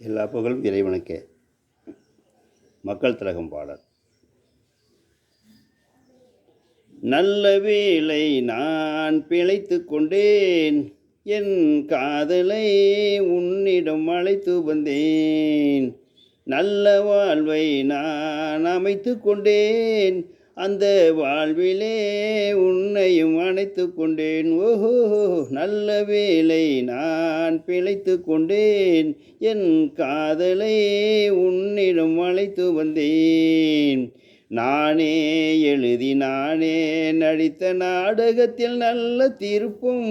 எல்லா புகழும் இறைவனுக்கே. மக்கள் திலகம் பாடல். நல்ல வேளை நான் பிழைத்துக் கொண்டேன், என் காதலை உன்னிடம் அழைத்து வந்தேன். நல்ல வாழ்வை நான் அமைத்து கொண்டேன், அந்த வாழ்விலே உன்னையும் அணைத்து கொண்டேன். ஓஹோ, நல்ல வேளை நான் பிழைத்து கொண்டேன், என் காதலை உன்னிடம் அழைத்து வந்தேன். நானே எழுதி நானே நடித்த நாடகத்தில் நல்ல திருப்பும்,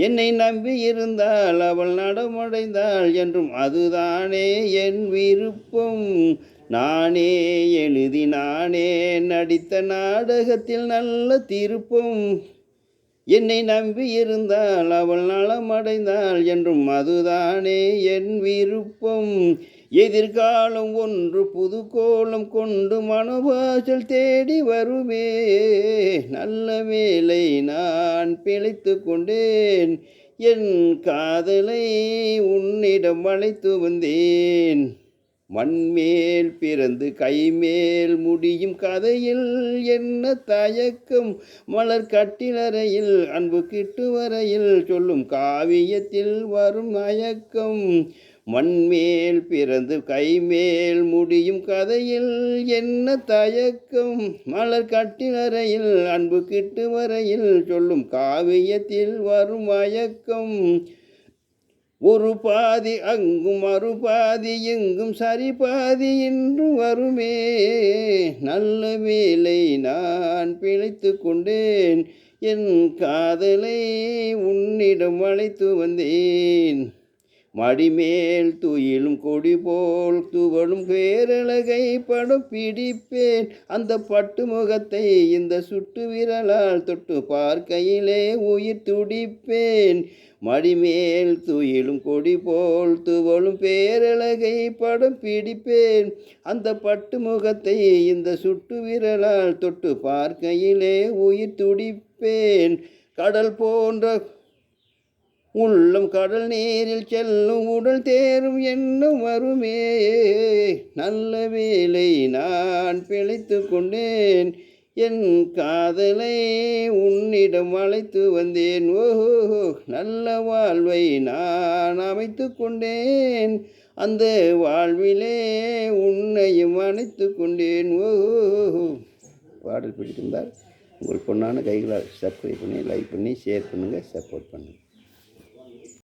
என்னை நம்பி இருந்தால் அவள் நடமடைந்தாள் என்றும் அதுதானே என் விருப்பம். நானே எழுதி நானே நடித்த நாடகத்தில் நல்ல திருப்பம், என்னை நம்பி இருந்தால் அவள் நலமடைந்தாள் என்றும் அதுதானே என் விருப்பம். எதிர்காலம் ஒன்று புது கோலம் கொண்டு மனவாசல் தேடி வருமே, நல்ல வேளை நான் பிழைத்து கொண்டேன், என் காதலை உன்னிடம் அழைத்து வந்தேன். மண்மேல் பிறந்து கைமேல் முடியும் கதையில் என்ன தயக்கம், மலர் கட்டிலறையில் அன்பு கிட்டு வரையில் சொல்லும் காவியத்தில் வரும் மயக்கம். மண்மேல் பிறந்து கைமேல் முடியும் கதையில் என்ன தயக்கம், மலர் கட்டிலறையில் அன்பு கிட்டு வரையில் சொல்லும் காவியத்தில் வரும் மயக்கம். ஒரு பாதி அங்கும் மறுபாதி எங்கும் சரி பாதி இன்று வருமே, நல்ல வேளை நான் பிழைத்து கொண்டேன், என் காதலை உன்னிடம் அழைத்து வந்தேன். மடிமேல் துயிலும் கொடி போல் துவளும் பேரழகை படம் பிடிப்பேன், அந்த பட்டு முகத்தை இந்த சுட்டு விரலால் தொட்டு பார்க்கையிலே உயிர் துடிப்பேன். மடிமேல் துயிலும் கொடி போல் துவளும் பேரழகை படம் பிடிப்பேன், அந்த பட்டு முகத்தை இந்த சுட்டு விரலால் தொட்டு பார்க்கையிலே உயிர் துடிப்பேன். கடல் போன்ற உள்ளம் கடல் நீரில் செல்லும் உடல் தேரும் எண்ணம் வருமே, நல்ல வேளை நான் பிழைத்து கொண்டேன், என் காதலை உன்னிடம் அழைத்து வந்தேன். ஓஹோ, நல்ல வாழ்வை நான் அமைத்து கொண்டேன், அந்த வாழ்விலே உன்னையும் அணைத்து கொண்டேன். ஓஹோ. பாடல் பிடித்திருந்தால் உங்கள் பொண்ணான கைகளால் சப்ஸ்கிரைப் பண்ணி லைக் பண்ணி ஷேர் பண்ணுங்கள், சப்போர்ட் பண்ணுங்கள்.